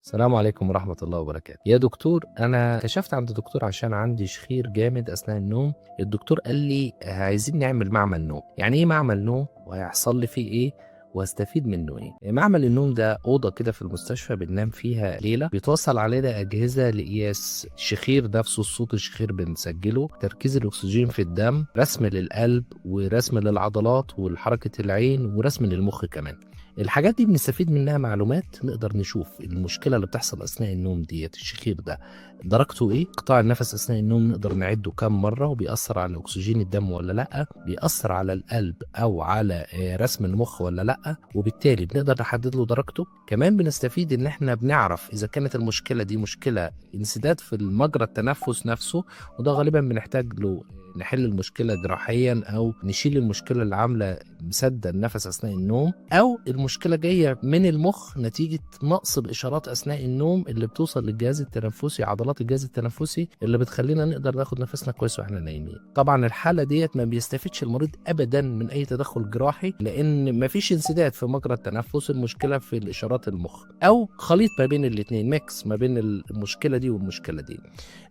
السلام عليكم ورحمة الله وبركاته. يا دكتور، أنا كشفت عند دكتور عشان عندي شخير جامد أثناء النوم. الدكتور قال لي عايزين نعمل معمل نوم. يعني إيه معمل نوم؟ وهيحصل لي فيه إيه؟ واستفيد منه ايه؟ معمل النوم ده اوضه كده في المستشفى بننام فيها ليله، بيتوصل علينا اجهزه لقياس الشخير نفسه، الصوت الشخير بنسجله، تركيز الاكسجين في الدم، رسم للقلب ورسم للعضلات والحركه العين ورسم للمخ كمان. الحاجات دي بنستفيد منها معلومات، نقدر نشوف المشكله اللي بتحصل اثناء النوم ديت الشخير ده درجته ايه، قطاع النفس اثناء النوم نقدر نعده كام مره، وبيأثر على اكسجين الدم ولا لا، بيأثر على القلب او على رسم المخ ولا لا، وبالتالي بنقدر نحدد له درجته. كمان بنستفيد ان احنا بنعرف اذا كانت المشكله دي مشكله انسداد في المجرى التنفس نفسه، وده غالبا بنحتاج له نحل المشكله جراحيا او نشيل المشكله اللي عامله مسد النفس اثناء النوم، او المشكله جايه من المخ نتيجه نقص الاشارات اثناء النوم اللي بتوصل للجهاز التنفسي، عضلات الجهاز التنفسي اللي بتخلينا نقدر ناخد نفسنا كويس واحنا نايمين. طبعا الحاله ديت ما بيستفيدش المريض ابدا من اي تدخل جراحي، لان ما فيش انسداد في مجرى التنفس، المشكله في الاشارات المخ، او خليط ما بين الاثنين، ميكس ما بين المشكله دي والمشكله دي.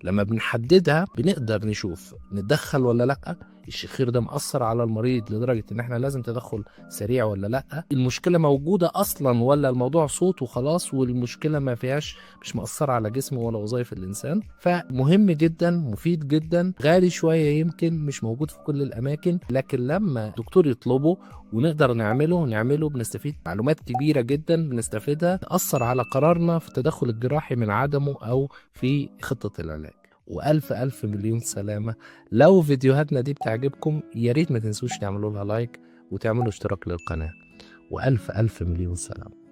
لما بنحددها بنقدر نشوف نتدخل ولا لا، الشخير ده مأثر على المريض لدرجة ان احنا لازم تدخل سريع ولا لا، المشكلة موجودة اصلا ولا الموضوع صوت وخلاص، والمشكلة ما فيهاش، مش مأثرة على جسمه ولا وظائف الانسان. فمهم جدا، مفيد جدا، غالي شوية يمكن، مش موجود في كل الاماكن، لكن لما دكتور يطلبه ونقدر نعمله بنستفيد معلومات كبيرة جدا بنستفيدها تأثر على قرارنا في التدخل الجراحي من عدمه او في خطة العلاج. وألف ألف مليون سلامة. لو فيديوهاتنا دي بتعجبكم يا ريت ما تنسوش تعملوا لها لايك وتعملوا اشتراك للقناة. وألف ألف مليون سلامة.